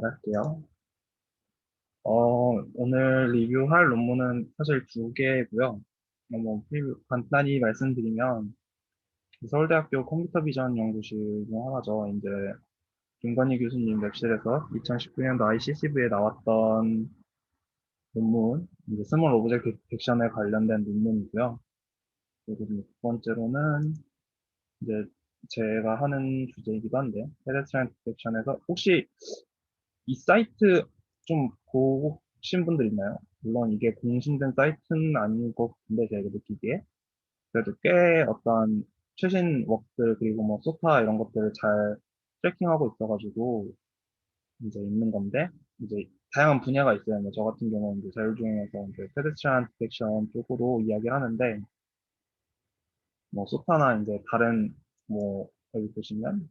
할게요. 오늘 리뷰할 논문은 사실 두 개고요. 간단히 말씀드리면 서울대학교 컴퓨터 비전 연구실 중 하나죠. 이제 김건희 교수님 랩실에서 2019년도 ICCV에 나왔던 논문, 이제 스몰 오브젝트 디텍션에 관련된 논문이고요. 그리고 두 번째로는 이제 제가 하는 주제이기도 한데, 페데스트리안 디텍션에서 혹시 이 사이트 좀 보신 분들 있나요? 물론 이게 공신된 사이트는 아닌 것 같은데 제가 느끼기에 그래도 꽤 어떤 최신 웍들 그리고 뭐 소타 이런 것들을 잘 트래킹하고 있어가지고 이제 있는 건데 이제 다양한 분야가 있어요. 저 같은 경우는 이제 자율주행에서 이제 페데스트리안 디텍션 쪽으로 이야기를 하는데 뭐 소타나 이제 다른 뭐 여기 보시면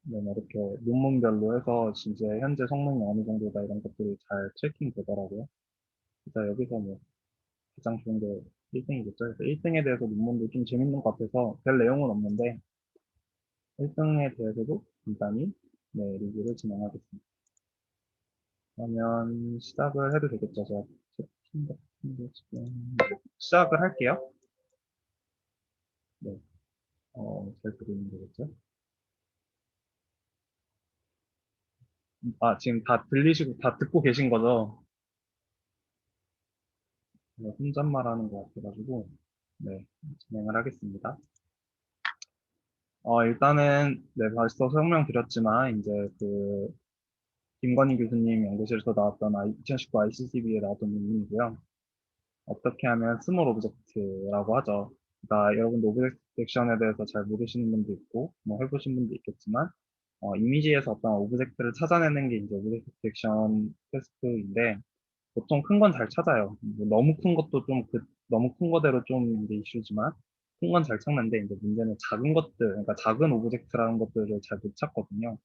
네, 뭐 이렇게 논문별로 해서 진짜 현재 성능이 어느 정도다 이런 것들이 잘 트래킹 되더라고요. 그래서 여기서 뭐 가장 좋은 게 1등이겠죠. 그래서 1등에 대해서 논문도 좀 재밌는 것 같아서 별 내용은 없는데 1등에 대해서도 간단히 네, 리뷰를 진행하겠습니다. 그러면 시작을 해도 되겠죠. 제가 채팅 같은 거 지금 시작을 할게요. 네, 잘 들리는 거겠죠? 아, 지금 다 들리시고 다 듣고 계신 거죠? 네, 혼잣말 하는 것 같아가지고 네, 진행을 하겠습니다. 일단은, 네, 벌써 설명드렸지만, 이제 그, 김건희 교수님 연구실에서 나왔던 2019 ICCB에 나왔던 논문이고요. 어떻게 하면 스몰 오브젝트라고 하죠. 그러니까 여러분도 오브젝트 디텍션에 대해서 잘 모르시는 분도 있고, 뭐 해보신 분도 있겠지만, 이미지에서 어떤 오브젝트를 찾아내는 게 이제 오브젝트 디텍션 테스트인데, 보통 큰 건 잘 찾아요. 뭐 너무 큰 것도 너무 큰 거대로 좀 이제 이슈지만, 큰 건 잘 찾는데, 이제 문제는 작은 것들, 그러니까 작은 오브젝트라는 것들을 잘 못 찾거든요.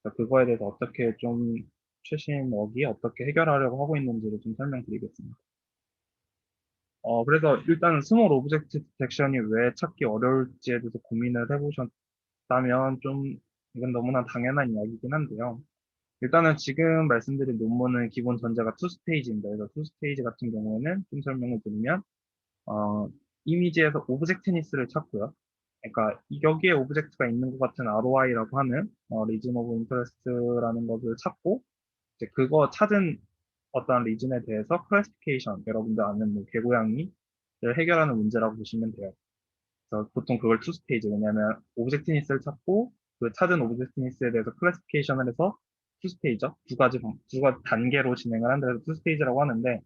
그래서 그거에 대해서 어떻게 좀 최신 웍이 어떻게 해결하려고 하고 있는지를 좀 설명드리겠습니다. 그래서 일단 스몰 오브젝트 디텍션이 왜 찾기 어려울지에 대해서 고민을 해보셨다면 좀 이건 너무나 당연한 이야기긴 한데요. 일단은 지금 말씀드린 논문은 기본 전제가 투 스테이지입니다. 그래서 투 스테이지 같은 경우에는 좀 설명을 드리면 어, 이미지에서 오브젝트니스를 찾고요. 그러니까 여기에 오브젝트가 있는 것 같은 ROI라고 하는 리전 오브 인터레스트라는 것을 찾고 이제 그거 찾은 어떤 리즌에 대해서 클래시피케이션 여러분들 아는 뭐 개고양이를 해결하는 문제라고 보시면 돼요. 그래서 보통 그걸 투 스테이지 왜냐하면 오브젝트니스를 찾고 그 찾은 오브젝트니스에 대해서 클래시피케이션을 해서 투 스테이지죠. 두 가지 단계로 진행을 한다 해서 투 스테이지라고 하는데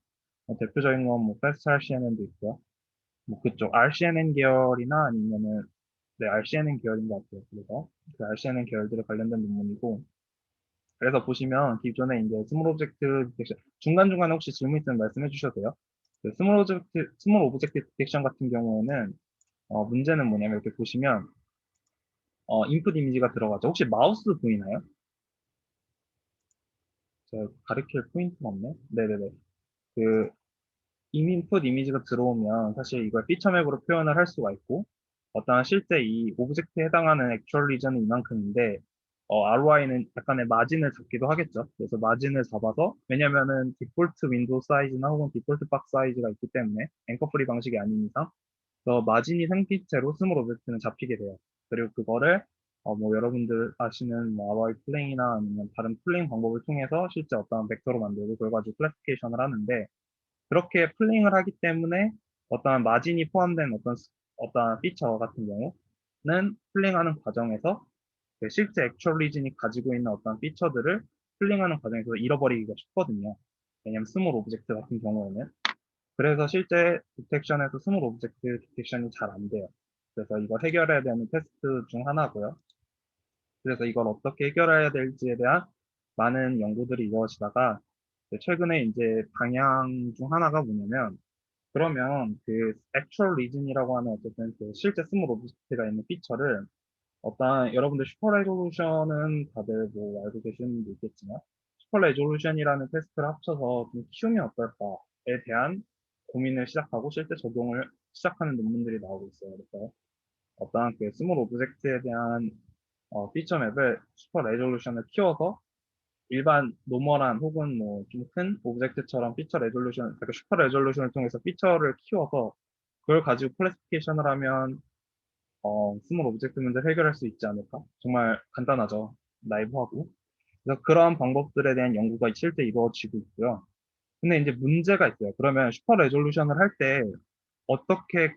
대표적인 건 뭐 패스트 RCNN도 있고요. 뭐 그쪽 RCNN 계열이나 아니면은 네, RCNN 계열인 것 같아요. 그래서 그 RCNN 계열들에 관련된 논문이고 그래서 보시면 기존에 이제 스몰 오브젝트 디텍션 중간중간에 혹시 질문 있으면 말씀해 주셔도 돼요. 그 스몰 오브젝트 디텍션 같은 경우에는 문제는 뭐냐면 이렇게 보시면 인풋 이미지가 들어가죠. 혹시 마우스 보이나요? 제가 가리킬 포인트가 없네. 네네네. 그 인풋 이미지가 들어오면 사실 이걸 피처맵으로 표현을 할 수가 있고 어떤 실제 이 오브젝트에 해당하는 액츄얼 리전은 이만큼인데 ROI는 약간의 마진을 잡기도 하겠죠. 그래서 마진을 잡아서 왜냐면은 디폴트 윈도우 사이즈나 혹은 디폴트 박스 사이즈가 있기 때문에 앵커 프리 방식이 아닌 이상 마진이 생긴 채로 스몰 오브젝트는 잡히게 돼요. 그리고 그거를 뭐 여러분들 아시는 뭐 ROI 플레인이나 아니면 다른 플레인 방법을 통해서 실제 어떤 벡터로 만들고 그걸 가지고 클래시피케이션을 하는데 그렇게 플링을 하기 때문에 어떠한 마진이 포함된 어떠한 피처 같은 경우는 플링하는 과정에서 그 실제 액츄얼 리진이 가지고 있는 어떤 피처들을 플링하는 과정에서 잃어버리기가 쉽거든요. 왜냐면 스몰 오브젝트 같은 경우에는. 그래서 실제 디텍션에서 스몰 오브젝트 디텍션이 잘 안 돼요. 그래서 이걸 해결해야 되는 테스트 중 하나고요. 그래서 이걸 어떻게 해결해야 될지에 대한 많은 연구들이 이루어지다가 최근에 이제 방향 중 하나가 뭐냐면 그러면 그 actual region이라고 하는 어쨌든 그 실제 스몰 오브젝트가 있는 피처를 어떤 여러분들 슈퍼 레졸루션은 다들 뭐 알고 계시는 분도 있겠지만 슈퍼 레졸루션이라는 테스트를 합쳐서 좀 키우면 어떨까에 대한 고민을 시작하고 실제 적용을 시작하는 논문들이 나오고 있어요. 그래서 어떠한 그 스몰 오브젝트에 대한 피처 맵을 슈퍼 레졸루션을 키워서 일반 노멀한 혹은 뭐 좀 큰 오브젝트처럼 피처 레졸루션, 그러니까 슈퍼 레졸루션을 통해서 피처를 키워서 그걸 가지고 클래시피케이션을 하면 스몰 오브젝트 문제를 해결할 수 있지 않을까? 정말 간단하죠. 나이브하고. 그래서 그러한 방법들에 대한 연구가 실제 이루어지고 있고요. 근데 이제 문제가 있어요. 그러면 슈퍼 레졸루션을 할 때 어떻게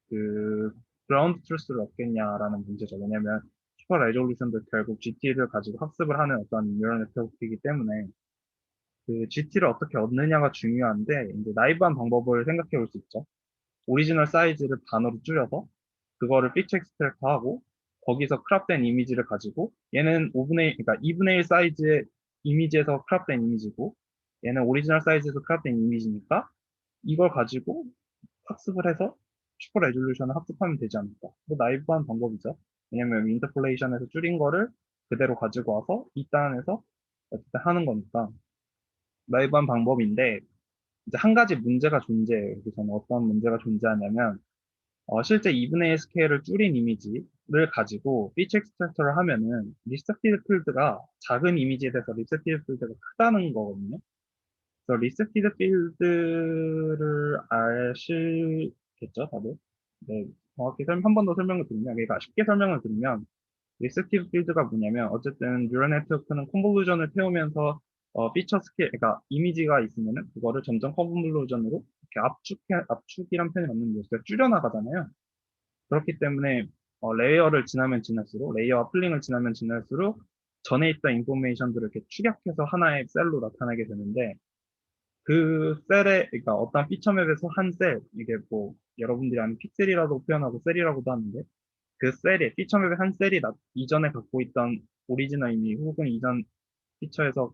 그 그라운드 트루스를 얻겠냐라는 문제죠. 왜냐면 슈퍼 레졸루션도 결국 GT를 가지고 학습을 하는 어떤 뉴럴 네트워크이기 때문에 그 GT를 어떻게 얻느냐가 중요한데 이제 나이브한 방법을 생각해 볼 수 있죠. 오리지널 사이즈를 반으로 줄여서 그거를 피처 엑스트랙트하고 거기서 크롭된 이미지를 가지고 얘는 5분의 1, 그러니까 2분의 1 사이즈의 이미지에서 크롭된 이미지고 얘는 오리지널 사이즈에서 크롭된 이미지니까 이걸 가지고 학습을 해서 슈퍼 레졸루션을 학습하면 되지 않을까. 뭐 나이브한 방법이죠. 왜냐면 인터폴레이션에서 줄인 거를 그대로 가지고 와서 이 단에서 어쨌든 하는 거니까 나이브한 방법인데 이제 한 가지 문제가 존재해요. 여기서는 어떤 문제가 존재하냐면 실제 2분의 1 스케일을 줄인 이미지를 가지고 피치 엑스트랙터를 하면은 리셋티드 필드가 작은 이미지에 대해서 리셋티드 필드가 크다는 거거든요. 그래서 리셋티드 필드를 아시겠죠, 다들? 네, 정확히 한 번 더 설명을 드리면, 그러니까 쉽게 설명을 드리면, 리셋티브 필드가 뭐냐면, 어쨌든 뉴럴 네트워크는 컨볼루전을 태우면서 피처 스케일, 그러니까 이미지가 있으면은 그거를 점점 컨볼루전으로 이렇게 압축이란 표현이 맞는데, 그러니까 줄여나가잖아요. 그렇기 때문에 레이어를 지나면 지날수록 레이어와 플링을 지나면 지날수록 전에 있던 인포메이션들을 이렇게 축약해서 하나의 셀로 나타나게 되는데 그 셀에 그러니까 어떤 피처 맵에서 한 셀, 이게 뭐 여러분들이 아는 픽셀이라고 표현하고 셀이라고도 하는데 그 셀이 피처 맵의 한 셀이 이전에 갖고 있던 오리지널 이미 혹은 이전 피처에서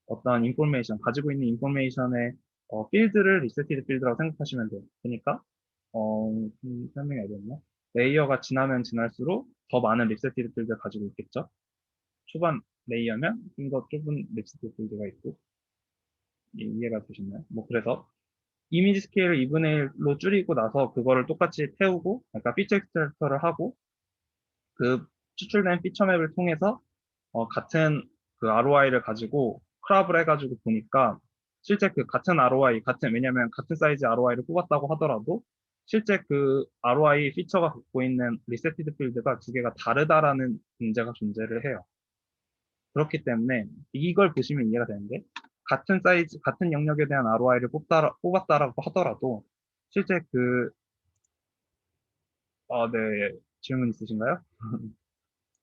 어떤 인포메이션 가지고 있는 인포메이션의 필드를 리셋티드 필드라고 생각하시면 돼요. 그러니까 설명해야 되나? 레이어가 지나면 지날수록 더 많은 리셋티드 필드를 가지고 있겠죠. 초반 레이어면 좀 더 좁은 리셋티드 필드가 있고 이해가 되셨나요? 뭐 그래서 이미지 스케일을 2분의 1로 줄이고 나서 그거를 똑같이 태우고 그러니까 피처 엑스트랙터를 하고 그 추출된 피처 맵을 통해서 같은 그 ROI를 가지고 크랍을 해가지고 보니까 실제 그 같은 ROI, 왜냐면 같은 사이즈 ROI를 뽑았다고 하더라도 실제 그 ROI 피처가 갖고 있는 리셋티드 필드가 두 개가 다르다라는 문제가 존재를 해요. 그렇기 때문에 이걸 보시면 이해가 되는데 같은 사이즈, 같은 영역에 대한 ROI를 뽑았다라고 하더라도 실제 네, 질문 있으신가요?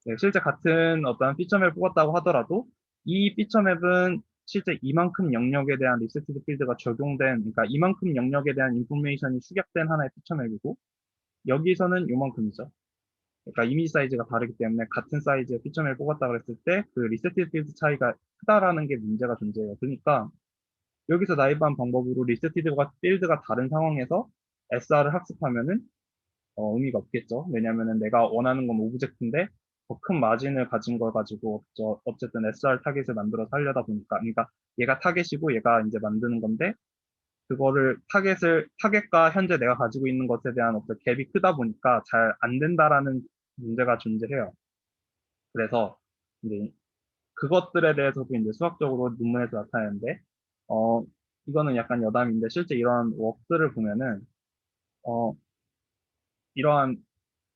네, 실제 같은 어떤 피처맵을 뽑았다고 하더라도 이 피처맵은 실제 이만큼 영역에 대한 리셋티드 필드가 적용된, 그러니까 이만큼 영역에 대한 인포메이션이 축약된 하나의 피처맵이고 여기서는 요만큼이죠. 그러니까 이미지 사이즈가 다르기 때문에 같은 사이즈의 피처맵을 뽑았다 그랬을 때 그 리셋티드 필드 차이가 크다라는 게 문제가 존재해요. 그러니까 여기서 나이브한 방법으로 리셋티드가 필드가 다른 상황에서 SR을 학습하면은 의미가 없겠죠. 왜냐면은 내가 원하는 건 오브젝트인데 더 큰 마진을 가진 걸 가지고 어쨌든 SR 타겟을 만들어서 하려다 보니까 그러니까 얘가 타겟이고 얘가 이제 만드는 건데 그거를 타겟과 현재 내가 가지고 있는 것에 대한 어떤 갭이 크다 보니까 잘 안 된다라는 문제가 존재해요. 그래서 이제 그것들에 대해서도 이제 수학적으로 논문에서 나타내는데 어 이거는 약간 여담인데 실제 이런 웍들을 보면은 어 이러한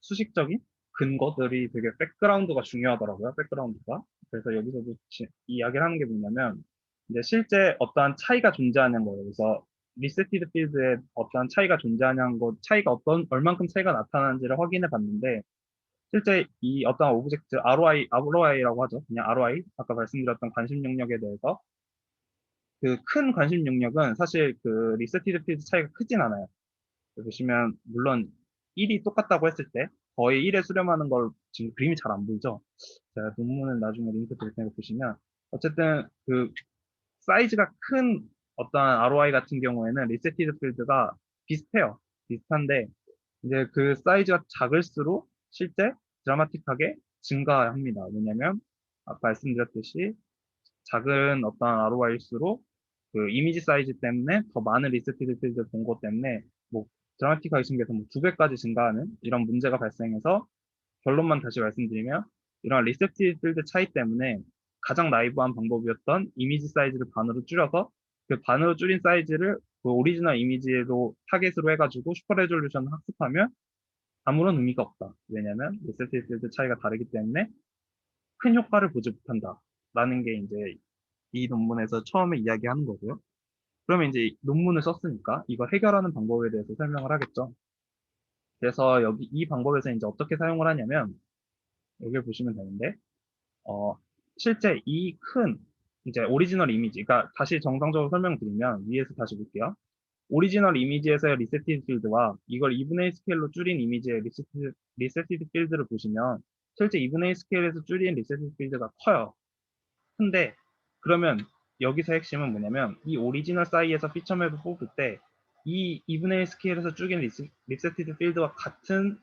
수식적인 근거들이 되게 백그라운드가 중요하더라고요. 백그라운드가. 그래서 여기서도 이야기를 하는 게 뭐냐면 이제 실제 어떠한 차이가 존재하는 거예요. 그래서 리셋티드 필드에 어떠한 차이가 존재하냐는 거, 차이가 얼만큼 차이가 나타나는지를 확인해 봤는데 실제 이 어떠한 오브젝트 ROI라고 하죠. 그냥 ROI, 아까 말씀드렸던 관심 영역에 대해서 그 큰 관심 영역은 사실 그 리셋티드 필드 차이가 크진 않아요. 보시면 물론 1이 똑같다고 했을 때 거의 1에 수렴하는 걸 지금 그림이 잘 안 보이죠? 제가 논문을 나중에 링크 드릴 테니까 보시면 어쨌든 그 사이즈가 큰 어떤 ROI 같은 경우에는 리셋티드 필드가 비슷해요. 비슷한데 이제 그 사이즈가 작을수록 실제 드라마틱하게 증가합니다. 왜냐면 아까 말씀드렸듯이 작은 어떤 ROI일수록 그 이미지 사이즈 때문에 더 많은 리셋티드 필드를 본 것 때문에 뭐 드라마틱하게 증가해서 뭐 2배까지 증가하는 이런 문제가 발생해서 결론만 다시 말씀드리면 이런 리셉티브 필드 차이 때문에 가장 나이브한 방법이었던 이미지 사이즈를 반으로 줄여서 그 반으로 줄인 사이즈를 그 오리지널 이미지에도 타겟으로 해가지고 슈퍼 레졸루션을 학습하면 아무런 의미가 없다. 왜냐면 리셉티브 필드 차이가 다르기 때문에 큰 효과를 보지 못한다. 라는 게 이제 이 논문에서 처음에 이야기하는 거고요. 그러면 이제 논문을 썼으니까 이걸 해결하는 방법에 대해서 설명을 하겠죠. 그래서 여기 이 방법에서 이제 어떻게 사용을 하냐면 여기를 보시면 되는데 어, 실제 이 큰 이제 오리지널 이미지, 그러니까 다시 정상적으로 설명드리면 위에서 다시 볼게요. 오리지널 이미지에서의 리셋티드 필드와 이걸 2분의 1 스케일로 줄인 이미지의 리셋티드 필드를 보시면 실제 2분의 1 스케일에서 줄인 리셋티드 필드가 커요. 근데 그러면 여기서 핵심은 뭐냐면 이 오리지널 사이에서 피처맵을 뽑을 때 이 2분의 1 스케일에서 줄인 리셋티드 필드와 같은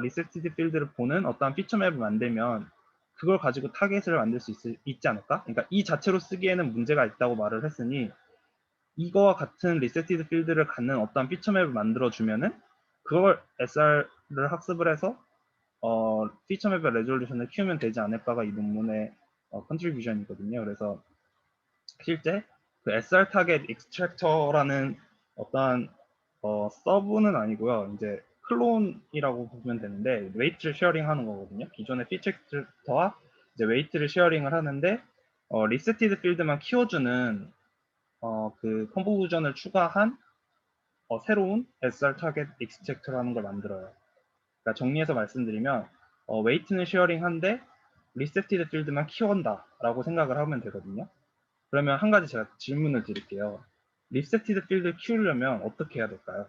리셋티드 필드를 보는 어떠한 피처맵을 만들면 그걸 가지고 타겟을 만들 수 있지 않을까? 그러니까 이 자체로 쓰기에는 문제가 있다고 말을 했으니 이거와 같은 리셋티드 필드를 갖는 어떠한 피처맵을 만들어주면은 그걸 SR를 학습을 해서 피처맵의 레졸루션을 키우면 되지 않을까가 이 논문의 컨트리뷰션이거든요. 그래서 실제 그 SR 타겟 익스트랙터라는 어떠한 서브는 아니고요. 이제 클론이라고 보면 되는데 웨이트를 쉐어링 하는 거거든요. 기존의 피처 익스트랙터와 이제 웨이트를 쉐어링을 하는데 리셋티드 필드만 키워주는 그 컨보루전을 추가한 새로운 SR 타겟 익스트랙터라는 걸 만들어요. 그러니까 정리해서 말씀드리면 웨이트는 쉐어링한데 리셋티드 필드만 키운다라고 생각을 하면 되거든요. 그러면 한 가지 제가 질문을 드릴게요. 리셋티드 필드를 키우려면 어떻게 해야 될까요?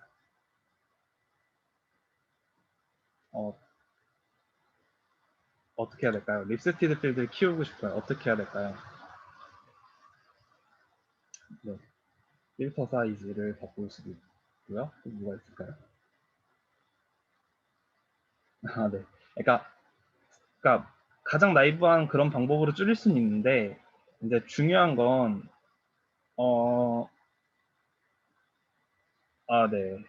어, 어떻게 해야 될까요? 리셋티드 필드를 키우고 싶어요. 어떻게 해야 될까요? 네, 필터 사이즈를 바꿀 수도 있고요. 또 뭐가 있을까요? 아, 네. 그러니까 가장 나이브한 그런 방법으로 줄일 수는 있는데 이제 중요한 건 어, 네. 네.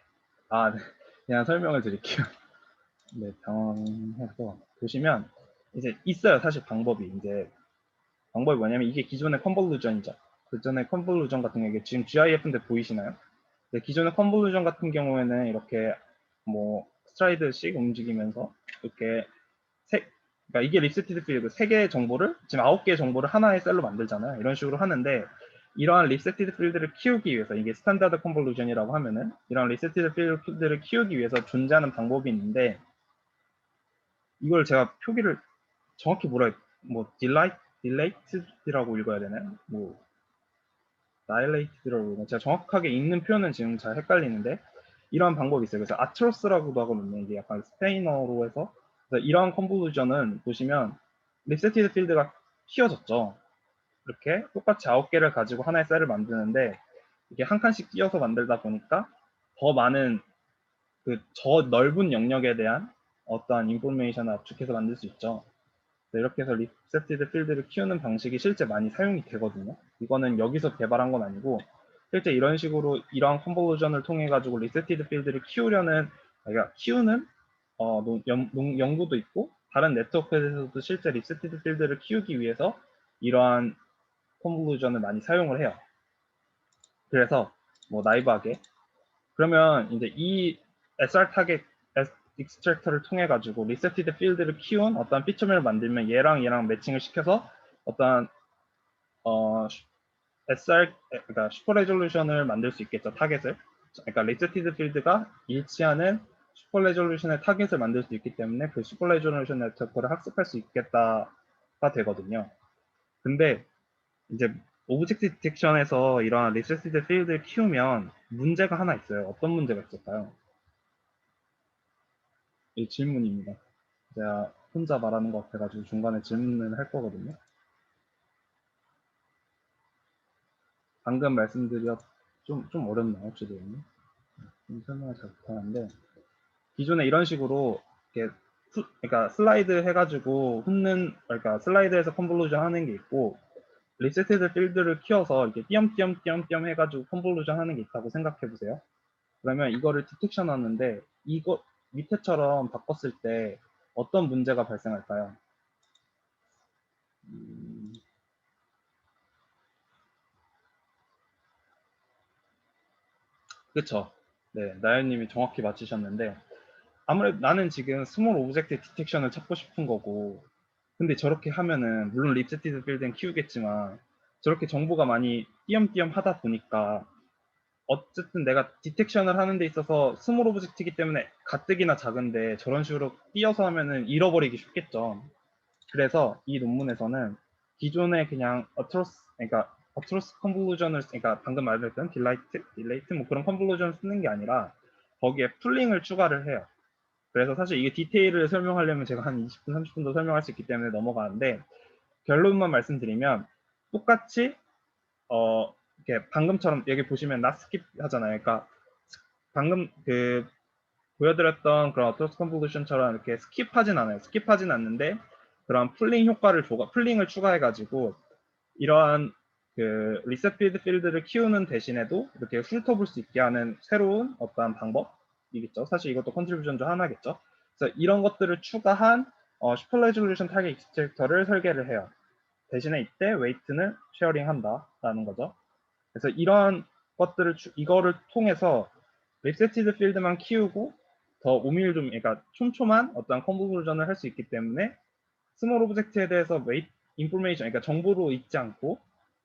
그냥 설명을 드릴게요. 네, 당황해서 보시면 이제 있어요. 사실 방법이 이제 방법이 뭐냐면 이게 기존의 컨볼루전이죠. 그전에 컨볼루전 같은 경우에 지금 GIF인데 보이시나요? 네, 기존의 컨볼루전 같은 경우에는 이렇게 뭐 스트라이드씩 움직이면서 이렇게 그러니까 이게 리셋티드 필드 3개의 정보를 지금 9개의 정보를 하나의 셀로 만들잖아요. 이런 식으로 하는데 이러한 리셋티드 필드를 키우기 위해서 이게 스탠다드 컨볼루전이라고 하면은 이런 리셋티드 필드를 키우기 위해서 존재하는 방법이 있는데 이걸 제가 표기를 정확히 뭐 딜레이트라고 읽어야 되나요? 뭐 다일레이트라고 읽나? 제가 정확하게 읽는 표현은 지금 잘 헷갈리는데 이러한 방법이 있어요. 그래서 아트로스라고도 하거든요. 이게 약간 스페인어로 해서 그래서 이러한 컨볼루전은 보시면 리셋티드 필드가 키워졌죠. 이렇게 똑같이 9개를 가지고 하나의 셀을 만드는데 이게 한 칸씩 띄어서 만들다 보니까 더 많은 그 저 넓은 영역에 대한 어떠한 인포메이션을 압축해서 만들 수 있죠. 이렇게 해서 리셋티드 필드를 키우는 방식이 실제 많이 사용이 되거든요. 이거는 여기서 개발한 건 아니고 실제 이런 식으로 이러한 컨버전을 통해 가지고 리셋티드 필드를 키우려는 그러니까 키우는 연구도 있고 다른 네트워크에서도 실제 리셋티드 필드를 키우기 위해서 이러한 컨버전을 많이 사용을 해요. 그래서 뭐 나이브하게 그러면 이제 이 SR 타겟 익스트랙터를 통해 가지고 리셋티드 필드를 키운 어떤 피처맵을 만들면 얘랑 매칭을 시켜서 어떤 SR 그러니까 슈퍼 레졸루션을 만들 수 있겠죠. 타겟을. 그러니까 리셋티드 필드가 일치하는 슈퍼 레졸루션의 타겟을 만들 수 있기 때문에 그 슈퍼 레졸루션 네트워크를 학습할 수 있겠다가 되거든요. 근데 이제 오브젝트 디텍션에서 이러한 리셋티드 필드를 키우면 문제가 하나 있어요. 어떤 문제가 있을까요? 이 질문입니다. 제가 혼자 말하는 것 같아가지고 중간에 질문을 할 거거든요. 방금 말씀드렸 좀 어렵나요, 혹시 내용이? 좀 설명을 잘 못하는데 기존에 이런 식으로 이렇게 그러니까 슬라이드 해가지고 그러니까 슬라이드에서 컨볼루션 하는 게 있고 리셋티드 필드를 키워서 이렇게 띄엄띄엄 해가지고 컨볼루션 하는 게 있다고 생각해 보세요. 그러면 이거를 디텍션 하는데 이거 밑에처럼 바꿨을 때 어떤 문제가 발생할까요? 그쵸. 네, 나연님이 정확히 맞히셨는데, 아무래도 나는 지금 스몰 오브젝트 디텍션을 찾고 싶은 거고, 근데 저렇게 하면은, 물론 립세티드 필드는 키우겠지만, 저렇게 정보가 많이 띄엄띄엄 하다 보니까, 어쨌든 내가 디텍션을 하는 데 있어서 스몰 오브젝트이기 때문에 가뜩이나 작은데 저런 식으로 띄어서 하면은 잃어버리기 쉽겠죠. 그래서 이 논문에서는 기존에 그냥 그러니까 어트로스 컨볼루션을, 그러니까 방금 말했던 딜레이트 뭐 그런 컨볼루션을 쓰는 게 아니라 거기에 풀링을 추가를 해요. 그래서 사실 이게 디테일을 설명하려면 제가 한 20분, 30분 더 설명할 수 있기 때문에 넘어가는데, 결론만 말씀드리면 똑같이 이렇게 방금처럼 여기 보시면 not skip 하잖아요. 그러니까 방금 그 보여드렸던 그런 어토스 컨볼루션처럼 이렇게 스킵하진 않아요. 스킵하진 않는데 그런 풀링을 추가해가지고 이러한 그 리셋 필드를 키우는 대신에도 이렇게 훑어볼 수 있게 하는 새로운 어떠한 방법이겠죠. 사실 이것도 컨트리뷰션 중 하나겠죠. 그래서 이런 것들을 추가한 슈퍼 레졸루션 타겟 익스트랙터를 설계를 해요. 대신에 이때 웨이트는 쉐어링한다라는 거죠. 그래서 이러한 이거를 통해서 립세티드 필드만 키우고 더 그러니까 촘촘한 어떤 컨버전을 할 수 있기 때문에 스몰 오브젝트에 대해서 인포메이션, 그러니까 정보로 있지 않고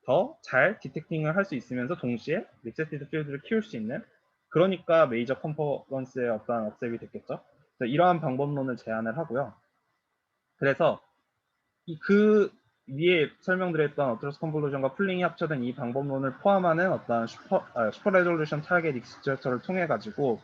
더 잘 디텍팅을 할 수 있으면서 동시에 립세티드 필드를 키울 수 있는, 그러니까 메이저 컨퍼런스의 어떠한 억셉이 됐겠죠. 그래서 이러한 방법론을 제안을 하고요. 그래서 그 위에 설명드렸던 어트로스 컨볼루션과 풀링이 합쳐진 이 방법론을 포함하는 어떤 슈퍼 레졸루션 타겟 익스트랙터를 통해 가지고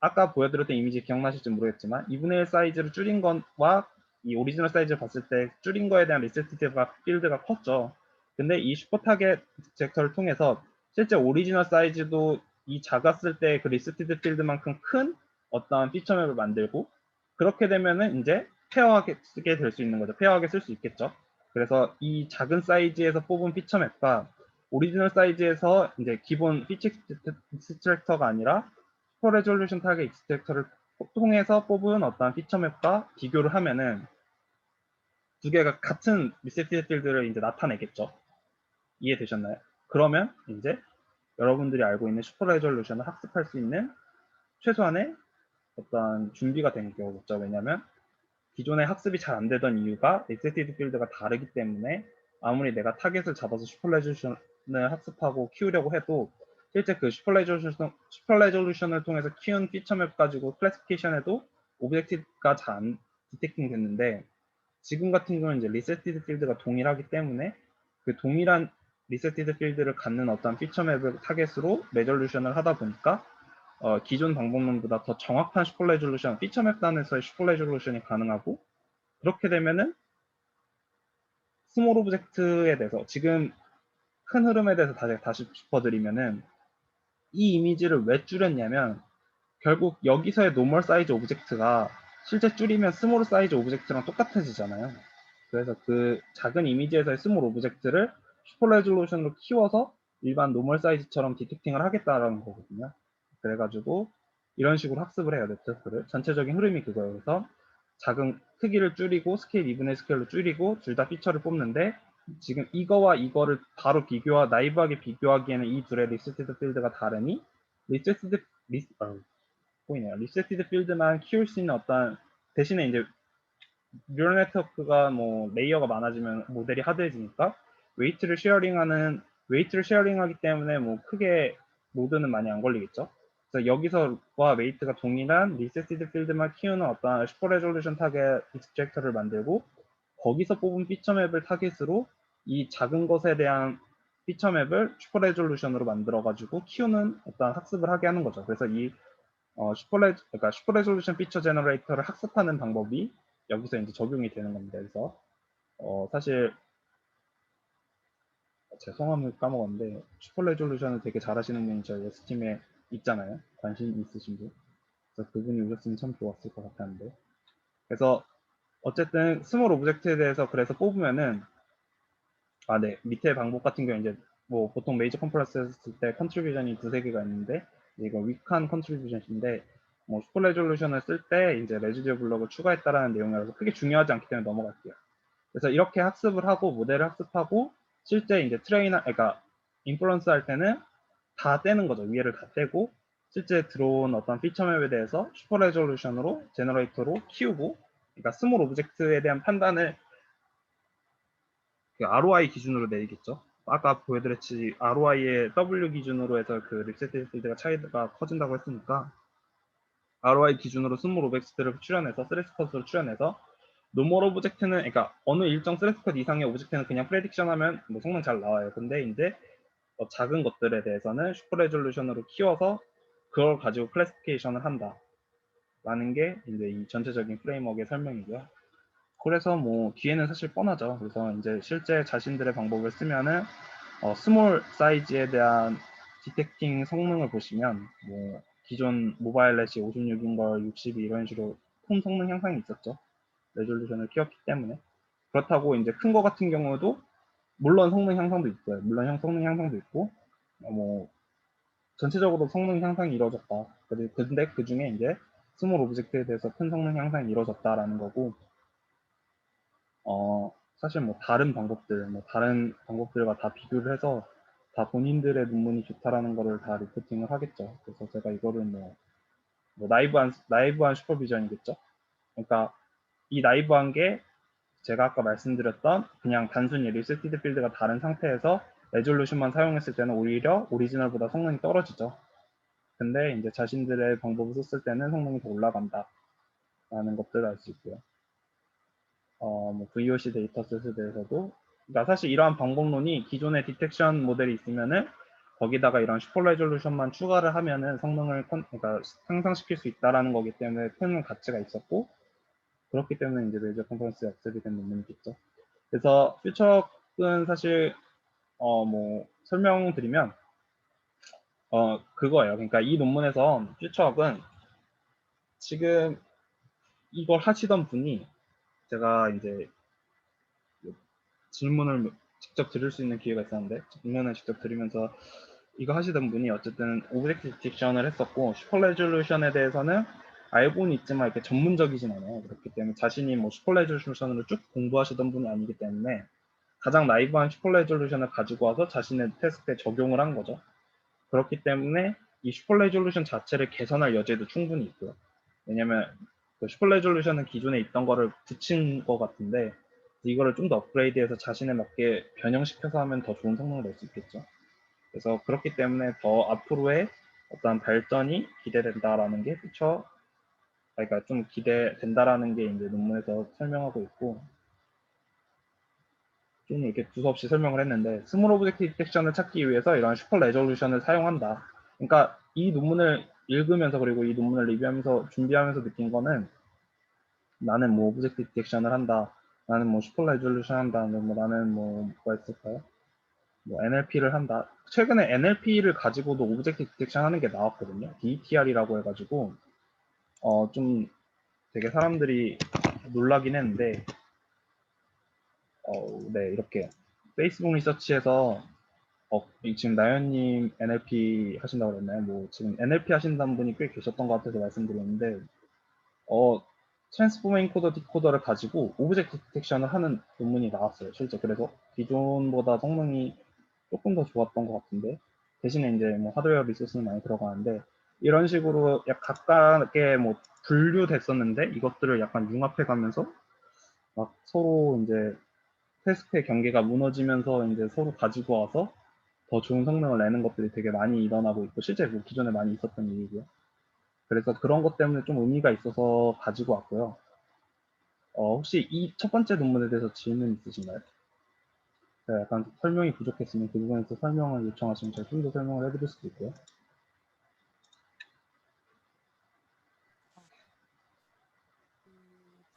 아까 보여드렸던 이미지 기억나실지 모르겠지만 2분의 1 사이즈를 줄인 것과 이 오리지널 사이즈를 봤을 때 줄인 거에 대한 리셋티드 필드가 컸죠. 근데 이 슈퍼 타겟 익스트랙터를 통해서 실제 오리지널 사이즈도 이 작았을 때 그 리셋티드 필드만큼 큰 어떤 피처맵을 만들고, 그렇게 되면은 이제 페어하게 쓰게 될 수 있는 거죠. 페어하게 쓸 수 있겠죠. 그래서 이 작은 사이즈에서 뽑은 피처맵과 오리지널 사이즈에서 이제 기본 피처 익스트랙터가 아니라 슈퍼 레졸루션 타겟 익스트랙터를 통해서 뽑은 어떤 피처맵과 비교를 하면은 두 개가 같은 리셋티드 필드를 이제 나타내겠죠. 이해되셨나요? 그러면 이제 여러분들이 알고 있는 슈퍼 레졸루션을 학습할 수 있는 최소한의 어떤 준비가 된 거겠죠. 왜냐면 기존에 학습이 잘 안 되던 이유가 리셋티드 필드가 다르기 때문에 아무리 내가 타겟을 잡아서 슈퍼 레졸루션을 학습하고 키우려고 해도 실제 그 슈퍼 레졸루션을 통해서 키운 피처맵 가지고 클래시피케이션해도 오브젝티브가 잘 안 디텍팅 됐는데, 지금 같은 경우는 이제 리셋티드 필드가 동일하기 때문에 그 동일한 리셋티드 필드를 갖는 어떤 피처맵을 타겟으로 레졸루션을 하다 보니까 기존 방법론보다 더 정확한 슈퍼 레졸루션, 피처맵 단에서의 슈퍼 레졸루션이 가능하고, 그렇게 되면은 스몰 오브젝트에 대해서 지금 큰 흐름에 대해서 다시 짚어드리면은 이 이미지를 왜 줄였냐면 결국 여기서의 노멀 사이즈 오브젝트가 실제 줄이면 스몰 사이즈 오브젝트랑 똑같아지잖아요. 그래서 그 작은 이미지에서의 스몰 오브젝트를 슈퍼 레졸루션으로 키워서 일반 노멀 사이즈처럼 디텍팅을 하겠다라는 거거든요. 그래가지고 이런 식으로 학습을 해요, 네트워크를. 전체적인 흐름이 그거예요. 그래서 작은 크기를 줄이고 스케일 2분의 스케일로 줄이고 둘 다 피처를 뽑는데, 지금 이거와 이거를 바로 나이브하게 비교하기에는 이 둘의 리셋티드 필드가 다르니 리셋티드 보이네요. 리셋티드 필드만 키울 수 있는 어떤, 대신에 이제 뉴럴 네트워크가 뭐 레이어가 많아지면 모델이 하드해지니까 웨이트를 쉐어링하기 때문에 뭐 크게 로드는 많이 안 걸리겠죠. 그래서 여기서와 웨이트가 동일한 리셋티드 필드만 키우는 어떤 슈퍼 레졸루션 타겟 익스트랙터를 만들고, 거기서 뽑은 피처맵을 타겟으로 이 작은 것에 대한 피처맵을 슈퍼 레졸루션으로 만들어 가지고 키우는 어떤 학습을 하게 하는 거죠. 그래서 이 그러니까 슈퍼 레졸루션 피처 제너레이터를 학습하는 방법이 여기서 이제 적용이 되는 겁니다. 그래서 사실 제 성함을 까먹었는데 슈퍼 레졸루션을 되게 잘하시는 분이 저희 S팀에 있잖아요. 관심 있으신 분. 그래서 그분이 오셨으면 참 좋았을 것 같았는데. 그래서 어쨌든 스몰 오브젝트에 대해서 그래서 뽑으면은 네, 밑에 방법 같은 경우 이제 뭐 보통 메이저 컨퍼런스 했을 때 컨트리뷰션이 두세 개가 있는데, 이거 위크한 컨트리뷰션인데 뭐 슈퍼 레졸루션을 쓸 때 이제 레지듀어 블럭을 추가했다라는 내용이라서 크게 중요하지 않기 때문에 넘어갈게요. 그래서 이렇게 학습을 하고 모델을 학습하고 실제 이제 그러니까 인플루언스 할 때는 다 떼는 거죠. 위에를 다 떼고 실제 들어온 어떤 피처 맵에 대해서 슈퍼 레졸루션으로 제너레이터로 키우고, 그러니까 스몰 오브젝트에 대한 판단을 그 ROI 기준으로 내리겠죠. 아까 보여드렸지 ROI의 W 기준으로 해서 그 립세트 필드가 차이가 커진다고 했으니까 ROI 기준으로 스몰 오브젝트를 추려내서 스레스 컷으로 추려내서 노멀 오브젝트는, 그러니까 어느 일정 스레스 컷 이상의 오브젝트는 그냥 프레딕션 하면 뭐 성능 잘 나와요. 근데 이제 작은 것들에 대해서는 슈퍼 레졸루션으로 키워서 그걸 가지고 클래시피케이션을 한다 라는 게 이제 이 전체적인 프레임워크의 설명이고요. 그래서 뭐 뒤에는 사실 뻔하죠. 그래서 이제 실제 자신들의 방법을 쓰면은 스몰 사이즈에 대한 디텍팅 성능을 보시면 뭐 기존 모바일 넷이 56인 걸 62 이런 식으로 폼 성능 향상이 있었죠. 레졸루션을 키웠기 때문에. 그렇다고 이제 큰 거 같은 경우도 물론 성능 향상도 있어요. 물론 성능 향상도 있고 뭐 전체적으로 성능 향상이 이루어졌다. 근데 그 중에 이제 스몰 오브젝트에 대해서 큰 성능 향상이 이루어졌다라는 거고, 사실 뭐 다른 방법들과 다 비교를 해서 다 본인들의 논문이 좋다라는 거를 다 리포팅을 하겠죠. 그래서 제가 이거를 뭐 나이브한 슈퍼비전이겠죠. 그러니까 이 나이브한 게 제가 아까 말씀드렸던 그냥 단순히 리셋티드 필드가 다른 상태에서 레졸루션만 사용했을 때는 오히려 오리지널보다 성능이 떨어지죠. 근데 이제 자신들의 방법을 썼을 때는 성능이 더 올라간다 라는 것들을 알 수 있고요. 뭐 VOC 데이터셋에 대해서도, 그러니까 사실 이러한 방법론이 기존의 디텍션 모델이 있으면은 거기다가 이런 슈퍼 레졸루션만 추가를 하면은 성능을 그러니까 상상시킬 수 있다라는 거기 때문에 큰 가치가 있었고, 그렇기 때문에 이제 메이저 컨퍼런스에 액셉이 된 논문이겠죠. 그래서 퓨처는 사실 뭐 설명드리면 그거예요. 그러니까 이 논문에서 퓨처업은 지금 이걸 하시던 분이, 제가 이제 질문을 직접 들을 수 있는 기회가 있었는데 질문을 직접 들으면서 이거 하시던 분이 어쨌든 오브젝트 디텍션을 했었고 슈퍼 레졸루션에 대해서는 알고는 있지만 이렇게 전문적이진 않아요. 그렇기 때문에 자신이 뭐 슈퍼 레졸루션으로 쭉 공부하시던 분이 아니기 때문에 가장 나이브한 슈퍼 레졸루션을 가지고 와서 자신의 테스트에 적용을 한 거죠. 그렇기 때문에 이 슈퍼 레졸루션 자체를 개선할 여지도 충분히 있고요. 왜냐면 그 슈퍼 레졸루션은 기존에 있던 거를 붙인 것 같은데 이거를 좀 더 업그레이드해서 자신에 맞게 변형시켜서 하면 더 좋은 성능을 낼 수 있겠죠. 그래서 그렇기 때문에 더 앞으로의 어떤 발전이 기대된다라는 게 그러니까 좀 기대된다라는 게 이제 논문에서 설명하고 있고, 좀 이렇게 두서없이 설명을 했는데 스몰 오브젝트 디텍션을 찾기 위해서 이런 슈퍼 레졸루션을 사용한다. 그러니까 이 논문을 읽으면서 그리고 이 논문을 리뷰하면서 준비하면서 느낀 거는 나는 뭐 오브젝트 디텍션을 한다. 나는 뭐 슈퍼 레졸루션 한다. 뭐 나는 뭐가 있을까요? 뭐 NLP를 한다. 최근에 NLP를 가지고도 오브젝트 디텍션 하는 게 나왔거든요. DETR이라고 해가지고 좀 되게 사람들이 놀라긴 했는데 네, 이렇게 페이스북 리서치에서 지금 나연님 NLP 하신다고 그랬나요? 뭐 지금 NLP 하신다는 분이 꽤 계셨던 것 같아서 말씀드렸는데 트랜스포머 인코더 디코더를 가지고 오브젝트 디텍션을 하는 논문이 나왔어요. 실제 그래서 기존보다 성능이 조금 더 좋았던 것 같은데 대신에 이제 뭐 하드웨어 리소스는 많이 들어가는데 이런 식으로 약 각각의 뭐 분류됐었는데 이것들을 약간 융합해 가면서 막 서로 이제 테스트의 경계가 무너지면서 이제 서로 가지고 와서 더 좋은 성능을 내는 것들이 되게 많이 일어나고 있고 실제 뭐 기존에 많이 있었던 일이고요. 그래서 그런 것 때문에 좀 의미가 있어서 가지고 왔고요. 혹시 이 첫 번째 논문에 대해서 질문 있으신가요? 네, 약간 설명이 부족했으면 그 부분에서 설명을 요청하시면 제가 좀 더 설명을 해드릴 수도 있고요.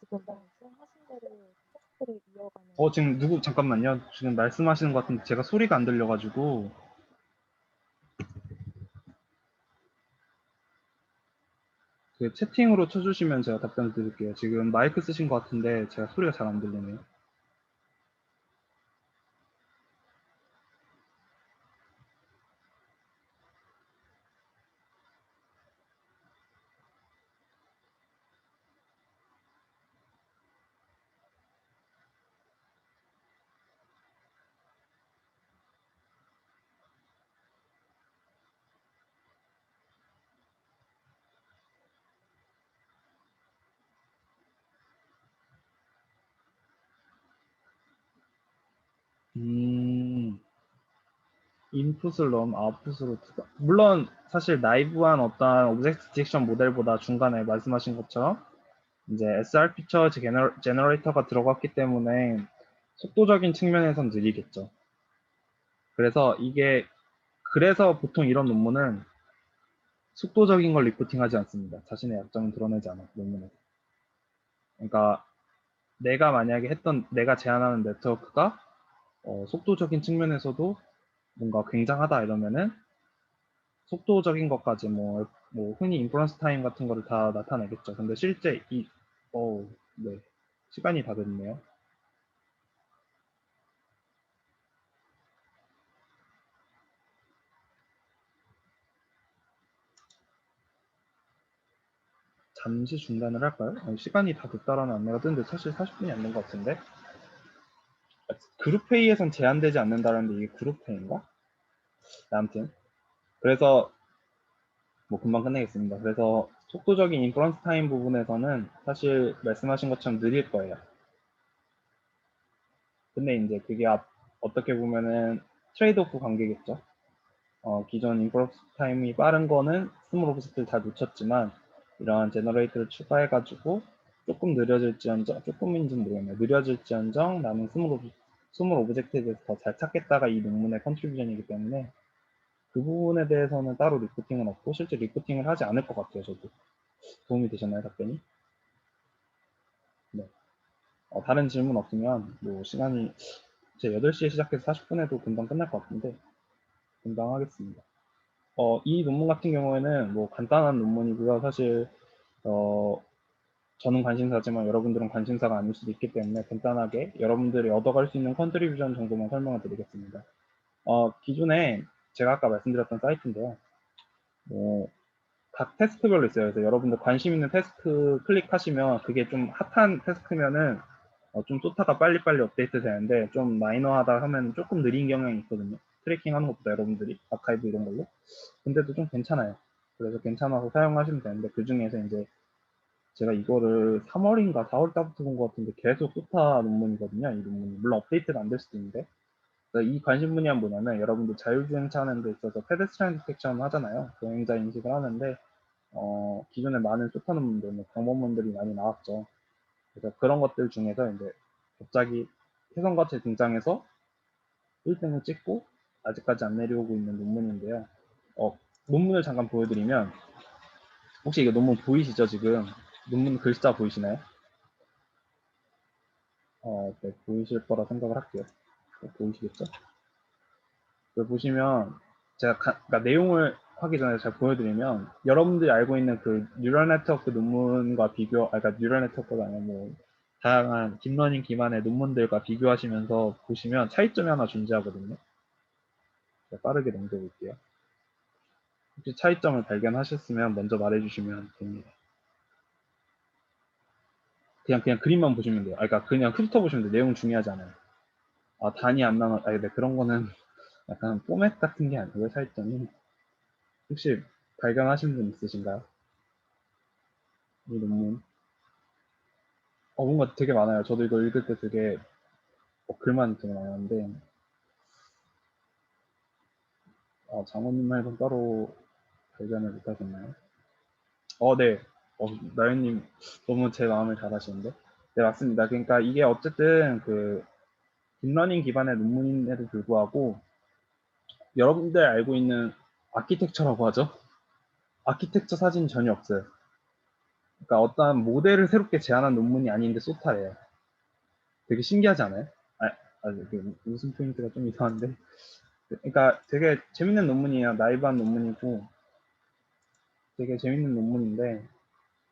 지금 말씀하신 대로 테스트를 이어가는 지금 잠깐만요. 지금 말씀하시는 것 같은데 제가 소리가 안 들려가지고 그 채팅으로 쳐주시면 제가 답변 드릴게요. 지금 마이크 쓰신 것 같은데 제가 소리가 잘 안 들리네요. 인풋을 넣으면 아웃풋으로 물론 사실 나이브한 어떤 오브젝트 디텍션 모델보다 중간에 말씀하신 것처럼 이제 SR 피처 제너레이터가 들어갔기 때문에 속도적인 측면에선 느리겠죠. 그래서 보통 이런 논문은 속도적인 걸 리포팅하지 않습니다. 자신의 약점을 드러내지 않아 논문에. 그러니까 내가 제안하는 네트워크가 속도적인 측면에서도 뭔가 굉장하다 이러면은 속도적인 것까지 뭐 흔히 인퍼런스 타임 같은 거를 다 나타내겠죠. 근데 실제 네. 시간이 다 됐네요. 잠시 중단을 할까요? 아니, 시간이 다 됐다라는 안내가 뜨는데 사실 40분이 안 된 것 같은데. 그룹 회의에선 제한되지 않는다는데 이게 그룹 회의인가? 네, 아무튼 그래서 뭐 금방 끝내겠습니다. 그래서 속도적인 인퍼런스 타임 부분에서는 사실 말씀하신 것처럼 느릴 거예요. 근데 이제 어떻게 보면은 트레이드 오프 관계겠죠. 기존 인퍼런스 타임이 빠른 거는 스몰 오브젝트를 다 놓쳤지만 이러한 제너레이터를 추가해가지고 조금 느려질지언정, 조금인지는 모르겠네요. 느려질지언정 나는 스몰 오브젝트에 대해서 더 잘 찾겠다가 이 논문의 컨트리뷰션이기 때문에 그 부분에 대해서는 따로 리포팅은 없고 실제 리포팅을 하지 않을 것 같아요. 저도. 도움이 되셨나요, 답변이? 네. 다른 질문 없으면 뭐 시간이 제 8시에 시작해서 40분에도 금방 끝날 것 같은데 금방 하겠습니다. 이 논문 같은 경우에는 뭐 간단한 논문이고요. 사실 저는 관심사지만 여러분들은 관심사가 아닐 수도 있기 때문에 간단하게 여러분들이 얻어갈 수 있는 컨트리뷰션 정도만 설명을 드리겠습니다. 기존에 제가 아까 말씀드렸던 사이트인데요. 각 태스크별로 있어요. 그래서 여러분들 관심 있는 태스크 클릭하시면 그게 좀 핫한 태스크면은 좀 쏘타가 빨리빨리 업데이트 되는데 좀 마이너하다 하면 조금 느린 경향이 있거든요. 트래킹 하는 것보다 여러분들이 아카이브 이런 걸로. 근데도 좀 괜찮아요. 그래서 괜찮아서 사용하시면 되는데 그 중에서 이제 제가 이거를 3월인가 4월 달부터 본 것 같은데 계속 쏘타 논문이거든요. 이 논문이. 물론 업데이트가 안 될 수도 있는데. 그래서 이 관심 분야는 뭐냐면 여러분들 자율주행차 하는 데 있어서 페데스트리안 디텍션 하잖아요. 보행자 인식을 하는데 기존에 많은 쏘타 논문들, 방법론들이 많이 나왔죠. 그래서 그런 것들 중에서 이제 갑자기 혜성같이 등장해서 1등을 찍고 아직까지 안 내려오고 있는 논문인데요. 논문을 잠깐 보여드리면 혹시 이거 논문 보이시죠 지금? 논문 글자 보이시나요? 네, 보이실 거라 생각을 할게요. 보이시겠죠? 보시면 제가 그러니까 내용을 하기 전에 잘 보여드리면 여러분들이 알고 있는 그 뉴럴 네트워크 논문과 그러니까 뉴럴 네트워크가 아니라 뭐 다양한 딥러닝 기반의 논문들과 비교하시면서 보시면 차이점이 하나 존재하거든요. 빠르게 넘겨볼게요. 혹시 차이점을 발견하셨으면 먼저 말해주시면 됩니다. 그냥 그림만 보시면 돼요. 그러니까 그냥 훑어보시면 돼요. 내용 중요하지 않아요. 단위 안 나눠, 네, 그런 거는 약간 포맷 같은 게 아니고요, 차이점이. 혹시 발견하신 분 있으신가요? 이 논문. 뭔가 되게 많아요. 저도 이거 읽을 때 되게, 글만 되게 많았는데, 장모님 말고 따로 발견을 못하셨나요? 네. 나연님 너무 제 마음을 잘 아시는데? 네, 맞습니다. 그러니까 이게 어쨌든 딥러닝 기반의 논문임에도 불구하고, 여러분들 알고 있는 아키텍처라고 하죠? 아키텍처 사진이 전혀 없어요. 그러니까 어떠한 모델을 새롭게 제안한 논문이 아닌데 소타예요. 되게 신기하지 않아요? 웃음 포인트가 좀 이상한데. 그러니까 되게 재밌는 논문이에요. 나이브한 논문이고 되게 재밌는 논문인데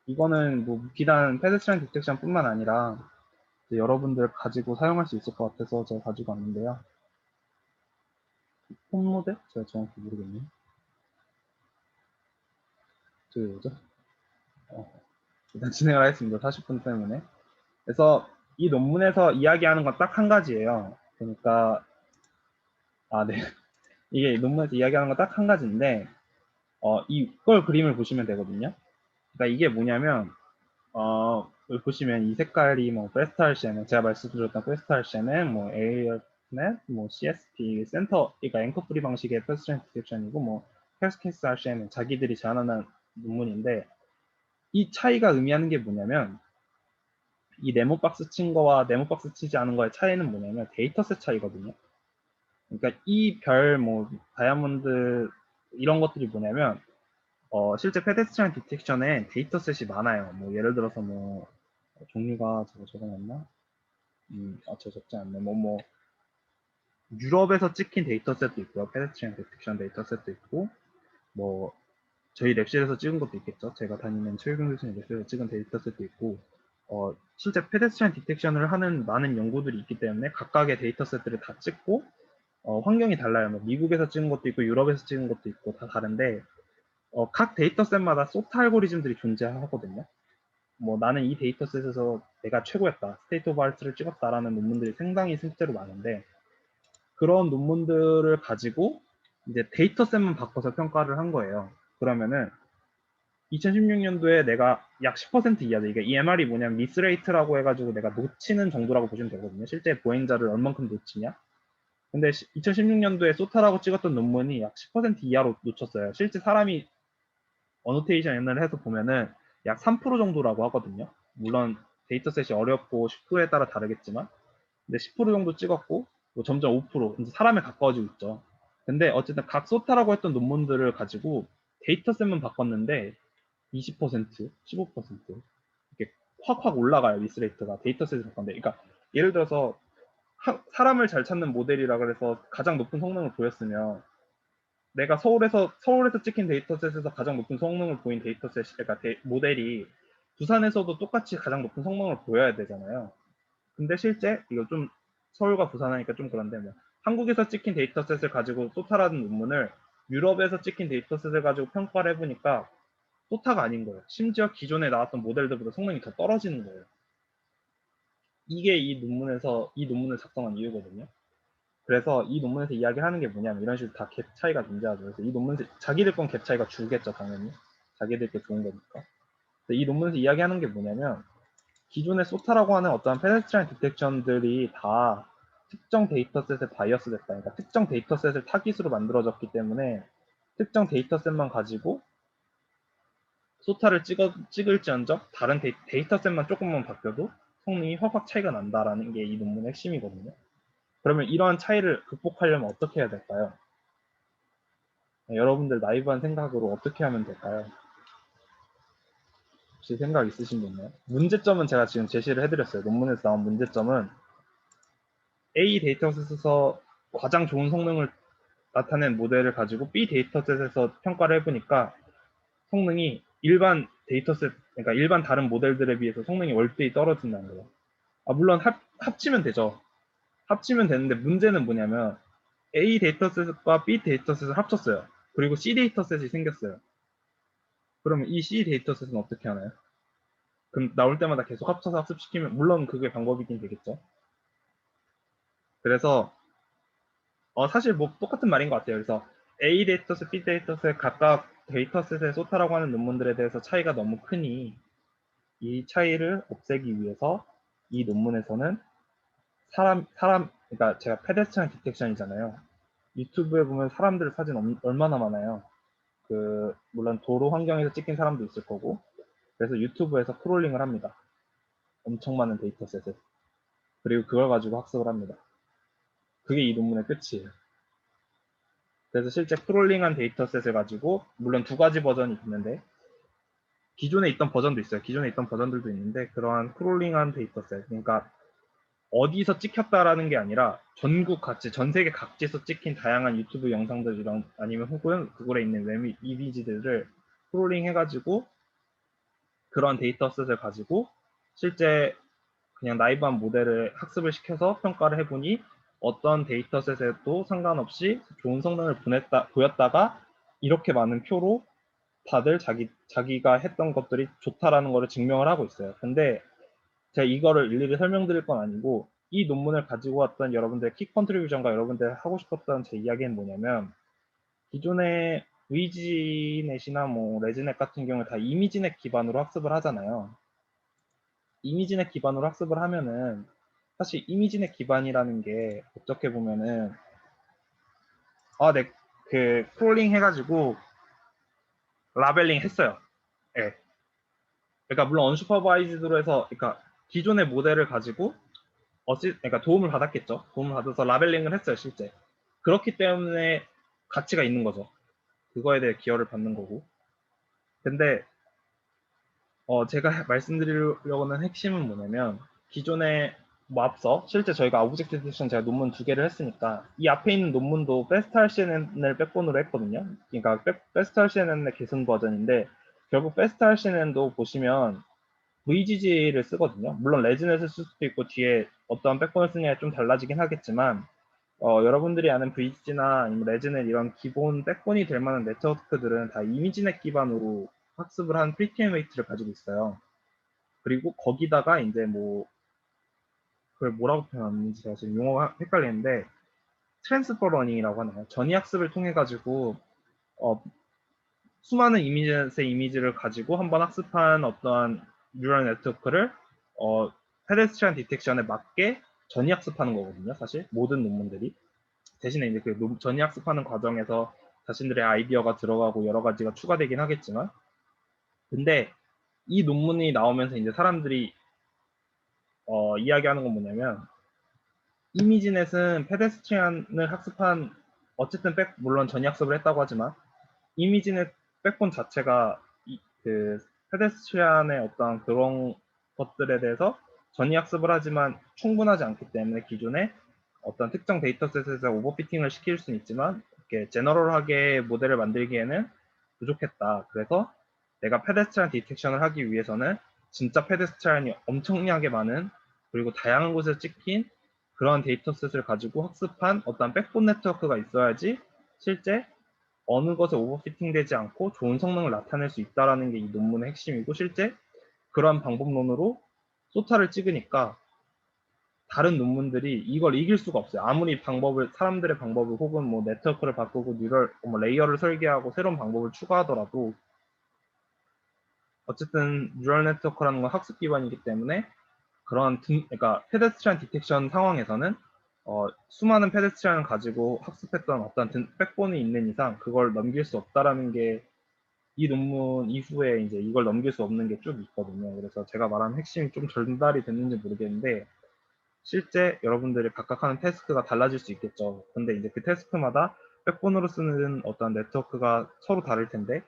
이거는 뭐 비단 페데스트리안 디텍션 뿐만 아니라 여러분들 가지고 사용할 수 있을 것 같아서 제가 가지고 왔는데요. 폰 모델? 제가 정확히 모르겠네요. 저게 뭐죠? 일단 진행을 하겠습니다. 40분 때문에. 그래서 이 논문에서 이야기하는 건 딱 한 가지예요. 그러니까 네. 이게 논문에서 이야기하는 건 딱 한 가지인데 이걸 그림을 보시면 되거든요. 그러니까 이게 뭐냐면 여기 보시면 이 색깔이 뭐 페스탈 쉐는 제가 말씀드렸던 페스탈 쉐는 뭐 AR 뭐 CSP, 센터, 그러니까 앵커 프리 방식의 패스트트랙 디텍션이고 뭐 패스케이스 RCM은 자기들이 제안하는 논문인데 이 차이가 의미하는 게 뭐냐면 이 네모박스 친 거와 네모박스 치지 않은 거의 차이는 뭐냐면 데이터셋 차이거든요. 그러니까 이 별, 뭐 다이아몬드 이런 것들이 뭐냐면 실제 페데스트리안 디텍션에 데이터셋이 많아요. 뭐 예를 들어서 뭐 종류가 저거 적어놨나? 저 적지 않네. 뭐 유럽에서 찍힌 데이터셋도 있고요. 페데스트리안 디텍션 데이터셋도 있고 뭐 저희 랩실에서 찍은 것도 있겠죠. 제가 다니는 최유경 교수님 랩실에서 찍은 데이터셋도 있고 실제 페데스트리안 디텍션을 하는 많은 연구들이 있기 때문에 각각의 데이터셋들을 다 찍고 환경이 달라요. 뭐 미국에서 찍은 것도 있고 유럽에서 찍은 것도 있고 다 다른데 각 데이터셋마다 소트 알고리즘들이 존재하거든요. 뭐 나는 이 데이터셋에서 내가 최고였다, 스테이트 오브 아트를 찍었다라는 논문들이 상당히 실제로 많은데 그런 논문들을 가지고 이제 데이터셋만 바꿔서 평가를 한 거예요. 그러면은 2016년도에 내가 약 10% 이하다. 이게 EMR이 뭐냐면 미스레이트라고 해가지고 내가 놓치는 정도라고 보시면 되거든요. 실제 보행자를 얼만큼 놓치냐. 근데 2016년도에 소타라고 찍었던 논문이 약 10% 이하로 놓쳤어요. 실제 사람이 어노테이션을 해서 보면은 약 3% 정도라고 하거든요. 물론 데이터셋이 어렵고 쉽고에 따라 다르겠지만, 근데 10% 정도 찍었고, 뭐 점점 5%, 이제 사람에 가까워지고 있죠. 근데 어쨌든 각 소타라고 했던 논문들을 가지고 데이터셋만 바꿨는데 20%, 15% 이렇게 확확 올라가요. 미스레이트가 데이터셋을 바꿨는데. 그러니까 예를 들어서 사람을 잘 찾는 모델이라 그래서 가장 높은 성능을 보였으면 내가 서울에서 찍힌 데이터셋에서 가장 높은 성능을 보인 데이터셋, 그러니까 모델이 부산에서도 똑같이 가장 높은 성능을 보여야 되잖아요. 근데 실제 이거 좀 서울과 부산하니까 좀 그런데 뭐 한국에서 찍힌 데이터셋을 가지고 소타라는 논문을 유럽에서 찍힌 데이터셋을 가지고 평가를 해보니까 소타가 아닌 거예요. 심지어 기존에 나왔던 모델들보다 성능이 더 떨어지는 거예요. 이게 이 논문을 작성한 이유거든요. 그래서 이 논문에서 이야기하는 게 뭐냐면 이런 식으로 다 갭 차이가 존재하죠. 그래서 이 논문에서 자기들 건 갭 차이가 줄겠죠, 당연히. 자기들 게 좋은 거니까. 이 논문에서 이야기하는 게 뭐냐면 기존의 소타라고 하는 어떠한 페데스트리안 디텍션들이 다 특정 데이터셋에 바이어스 됐다. 그러니까 특정 데이터셋을 타깃으로 만들어졌기 때문에 특정 데이터셋만 가지고 소타를 찍을지언정 다른 데이터셋만 조금만 바뀌어도 성능이 확확 차이가 난다라는 게 이 논문의 핵심이거든요. 그러면 이러한 차이를 극복하려면 어떻게 해야 될까요? 여러분들 나이브한 생각으로 어떻게 하면 될까요? 혹시 생각 있으신 분 있나요? 문제점은 제가 지금 제시를 해드렸어요. 논문에서 나온 문제점은 A 데이터셋에서 가장 좋은 성능을 나타낸 모델을 가지고 B 데이터셋에서 평가를 해보니까 성능이 일반 데이터셋, 그러니까 일반 다른 모델들에 비해서 성능이 월등히 떨어진다는 거예요. 물론 합치면 되죠. 합치면 되는데 문제는 뭐냐면 A 데이터셋과 B 데이터셋을 합쳤어요. 그리고 C 데이터셋이 생겼어요. 그러면 이 C 데이터셋은 어떻게 하나요? 그럼 나올 때마다 계속 합쳐서 학습시키면 물론 그게 방법이긴 되겠죠. 그래서 사실 뭐 똑같은 말인 것 같아요. 그래서 A 데이터셋, B 데이터셋 각각 데이터셋의 소타라고 하는 논문들에 대해서 차이가 너무 크니 이 차이를 없애기 위해서 이 논문에서는 그러니까 제가 페데스트리안 디텍션이잖아요. 유튜브에 보면 사람들 사진 얼마나 많아요. 물론 도로 환경에서 찍힌 사람도 있을 거고 그래서 유튜브에서 크롤링을 합니다. 엄청 많은 데이터셋을. 그리고 그걸 가지고 학습을 합니다. 그게 이 논문의 끝이에요. 그래서 실제 크롤링한 데이터셋을 가지고 물론 두 가지 버전이 있는데 기존에 있던 버전도 있어요. 기존에 있던 버전들도 있는데 그러한 크롤링한 데이터셋 그러니까 어디서 찍혔다라는 게 아니라 전국 같이 전 세계 각지에서 찍힌 다양한 유튜브 영상들이랑 아니면 혹은 구글에 있는 웹 이미지들을 크롤링 해가지고 그런 데이터셋을 가지고 실제 그냥 나이브한 모델을 학습을 시켜서 평가를 해보니 어떤 데이터셋에도 상관없이 좋은 성능을 보였다가 이렇게 많은 표로 다들 자기가 했던 것들이 좋다라는 것을 증명을 하고 있어요. 근데 제가 이거를 일일이 설명드릴 건 아니고 이 논문을 가지고 왔던 여러분들의 킥 컨트리뷰션과 여러분들 하고 싶었던 제 이야기는 뭐냐면 기존의 위지넷이나 뭐 레지넷 같은 경우에 다 이미지넷 기반으로 학습을 하잖아요. 이미지넷 기반으로 학습을 하면은 사실 이미지넷 기반이라는 게 어떻게 보면은 그 크롤링 해가지고 라벨링 했어요. 예. 그러니까 물론 언슈퍼바이즈드로 해서 그러니까 기존의 모델을 가지고 그러니까 도움을 받았겠죠. 도움을 받아서 라벨링을 했어요, 실제. 그렇기 때문에 가치가 있는 거죠. 그거에 대해 기여를 받는 거고. 근데 제가 말씀드리려고 하는 핵심은 뭐냐면 기존에 뭐 앞서 실제 저희가 오브젝트 디텍션 제가 논문 2개를 했으니까 이 앞에 있는 논문도 페스탈 CNN을 백본으로 했거든요. 그러니까 페스탈 CNN의 개선 버전인데 결국 페스탈 CNN도 보시면 VGG를 쓰거든요. 물론 레진을 쓸 수도 있고 뒤에 어떤 백본을 쓰냐에 좀 달라지긴 하겠지만 여러분들이 아는 VGG나 아니면 레진의 이런 기본 백본이 될 만한 네트워크들은 다 이미지넷 기반으로 학습을 한 프리티엠 웨이트를 가지고 있어요. 그리고 거기다가 이제 뭐 그걸 뭐라고 표현하는지 제가 지금 용어가 헷갈리는데 트랜스퍼 러닝이라고 하나요? 전이학습을 통해 가지고 어, 수많은 이미지의 이미지를 가지고 한번 학습한 어떠한 뉴럴 네트워크를 페데스트리안 디텍션에 맞게 전이학습하는 거거든요. 사실 모든 논문들이 대신에 이제 그 전이학습하는 과정에서 자신들의 아이디어가 들어가고 여러 가지가 추가되긴 하겠지만 근데 이 논문이 나오면서 이제 사람들이 이야기하는 건 뭐냐면 이미지넷은 페데스트리안을 학습한 어쨌든 물론 전이학습을 했다고 하지만 이미지넷 백본 자체가 그 페데스트리안의 어떤 그런 것들에 대해서 전이학습을 하지만 충분하지 않기 때문에 기존에 어떤 특정 데이터셋에서 오버피팅을 시킬 수는 있지만 이렇게 제너럴하게 모델을 만들기에는 부족했다. 그래서 내가 페데스트리안 디텍션을 하기 위해서는 진짜 페데스트리안이 엄청나게 많은 그리고 다양한 곳에서 찍힌 그런 데이터셋을 가지고 학습한 어떤 백본 네트워크가 있어야지 실제 어느 것에 오버피팅 되지 않고 좋은 성능을 나타낼 수 있다는 게 이 논문의 핵심이고 실제 그런 방법론으로 소타를 찍으니까 다른 논문들이 이걸 이길 수가 없어요. 아무리 사람들의 방법을 혹은 뭐 네트워크를 바꾸고 뭐 레이어를 설계하고 새로운 방법을 추가하더라도 어쨌든 뉴럴 네트워크라는 건 학습 기반이기 때문에 그러니까 페데스트리안 디텍션 상황에서는 수많은 페데스트리안을 가지고 학습했던 어떤 백본이 있는 이상 그걸 넘길 수 없다라는 게 이 논문 이후에 이제 이걸 넘길 수 없는 게 쭉 있거든요. 그래서 제가 말하는 핵심이 좀 전달이 됐는지 모르겠는데 실제 여러분들이 각각 하는 태스크가 달라질 수 있겠죠. 근데 이제 그 태스크마다 백본으로 쓰는 어떤 네트워크가 서로 다를 텐데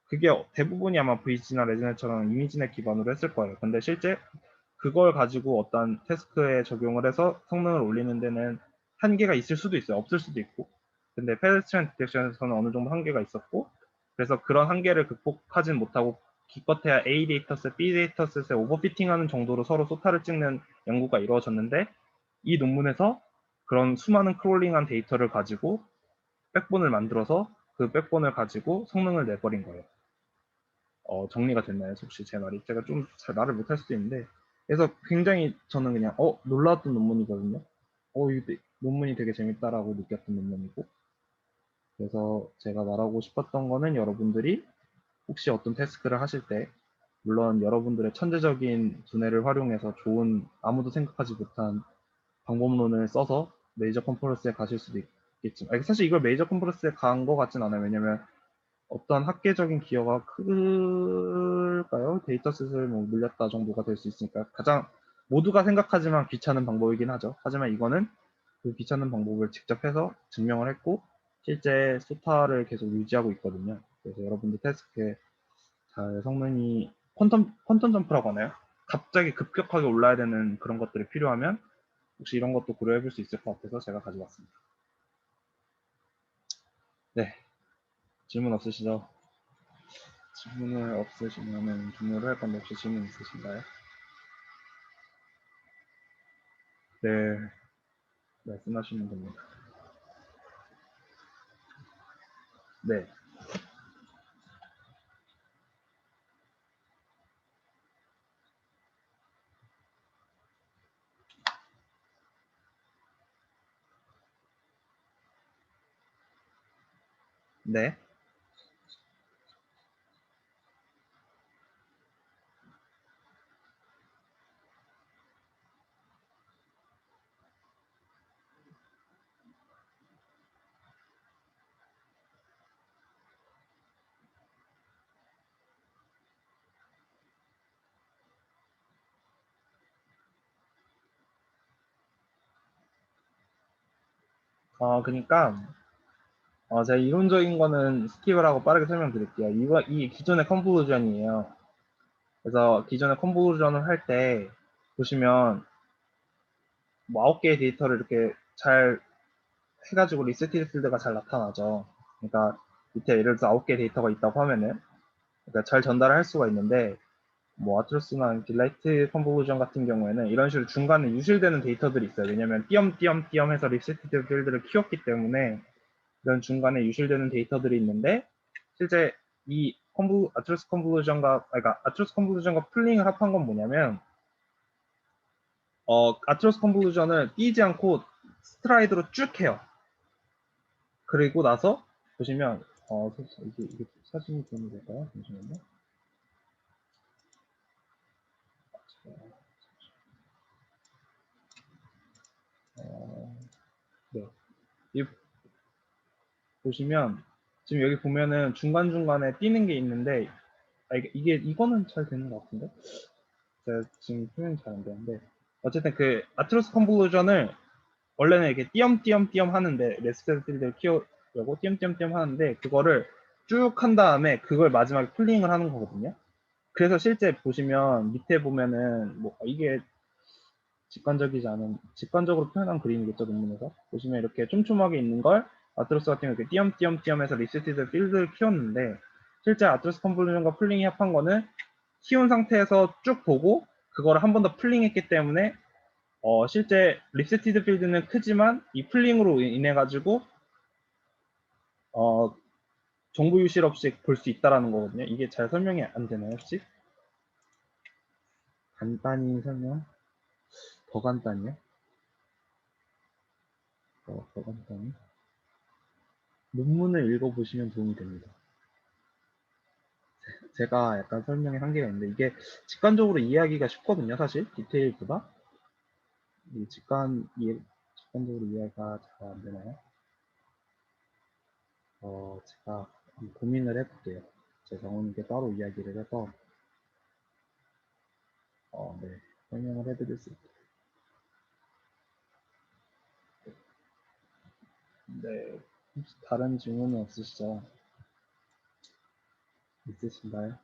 그게 대부분이 아마 VG나 레지넷처럼 이미지넷 기반으로 했을 거예요. 근데 실제 그걸 가지고 어떤 태스크에 적용을 해서 성능을 올리는 데는 한계가 있을 수도 있어요. 없을 수도 있고. 근데 페데스트리안 디텍션에서는 어느 정도 한계가 있었고 그래서 그런 한계를 극복하진 못하고 기껏해야 A 데이터셋, B 데이터셋에 오버피팅하는 정도로 서로 소타를 찍는 연구가 이루어졌는데 이 논문에서 그런 수많은 크롤링한 데이터를 가지고 백본을 만들어서 그 백본을 가지고 성능을 내버린 거예요. 정리가 됐나요? 혹시 제 말이? 제가 좀 잘 말을 못할 수도 있는데 그래서 굉장히 저는 그냥 놀라웠던 논문이거든요. 이 논문이 되게 재밌다라고 느꼈던 논문이고 그래서 제가 말하고 싶었던 거는 여러분들이 혹시 어떤 태스크를 하실 때 물론 여러분들의 천재적인 두뇌를 활용해서 좋은 아무도 생각하지 못한 방법론을 써서 메이저 컨퍼런스에 가실 수도 있겠지만 사실 이걸 메이저 컨퍼런스에 간 것 같진 않아요. 왜냐면 어떤 학계적인 기여가 클까요? 데이터셋을 뭐 늘렸다 정도가 될 수 있으니까 가장 모두가 생각하지만 귀찮은 방법이긴 하죠. 하지만 이거는 그 귀찮은 방법을 직접 해서 증명을 했고 실제 소타를 계속 유지하고 있거든요. 그래서 여러분들 테스트에 잘 성능이 퀀텀 점프라고 하나요? 갑자기 급격하게 올라야 되는 그런 것들이 필요하면 혹시 이런 것도 고려해 볼 수 있을 것 같아서 제가 가져왔습니다. 네, 질문 없으시죠? 질문을 없으시면 종료를 할 건데 혹시 질문 있으신가요? 네, 말씀하시면 됩니다. 네, 네, 그러니까 제가 이론적인 거는 스킵을 하고 빠르게 설명드릴게요. 이 기존의 컨볼루션이에요. 그래서 기존의 컨볼루션을 할 때 보시면 뭐 9개의 데이터를 이렇게 잘 해가지고 리세티드 필드가 잘 나타나죠. 그러니까 밑에 예를 들어서 9개의 데이터가 있다고 하면은 그러니까 잘 전달을 할 수가 있는데 뭐 아트로스나 딜라이트 컨볼루션 같은 경우에는 이런 식으로 중간에 유실되는 데이터들이 있어요. 왜냐면 띄엄띄엄띄엄 해서 리세티드 필드를 키웠기 때문에 이런 중간에 유실되는 데이터들이 있는데 실제 이 아트로스 컨볼루션과 그러니까 아트로스 컨볼루션과 풀링을 합한 건 뭐냐면 아트로스 컨볼루션을 띄지 않고 스트라이드로 쭉 해요. 그리고 나서 보시면 이게 사진이 보면 될까요? 잠시만요. 네. 이 보시면 지금 여기 보면은 중간중간에 띄는 게 있는데 이거는 잘 되는 것 같은데 제가 지금 표현이 잘 안 되는데 어쨌든 그 아트로스 컨볼루션을 원래는 이렇게 띄엄띄엄띄엄 하는데 레스트 필드를 키우려고 띄엄띄엄띄엄 하는데 그거를 쭉 한 다음에 그걸 마지막에 풀링을 하는 거거든요. 그래서 실제 보시면 밑에 보면은 뭐 이게 직관적으로 표현한 그림이겠죠, 논문에서. 보시면 이렇게 촘촘하게 있는 걸 아트로스 같은 경우 이렇게 띄엄띄엄띄엄 해서 리세티드 필드를 키웠는데 실제 아트로스 컨볼루션과 풀링이 합한 거는 키운 상태에서 쭉 보고 그거를 한 번 더 풀링했기 때문에 실제 리세티드 필드는 크지만 이 풀링으로 인해 가지고 어, 정보 유실 없이 볼 수 있다라는 거거든요. 이게 잘 설명이 안 되나요, 혹시? 간단히 설명? 더 간단히요? 더 간단히? 논문을 읽어보시면 도움이 됩니다. 제가 약간 설명에 한계가 있는데 이게 직관적으로 이해하기가 쉽거든요, 사실 디테일보다. 이 직관적으로 이해가 잘 안 되나요? 제가 고민을 해볼게요. 제 정원님께 따로 이야기를 해서 네, 설명을 해드릴 수 있게. 네, 혹시 다른 질문은 없으시죠? 있으신가요?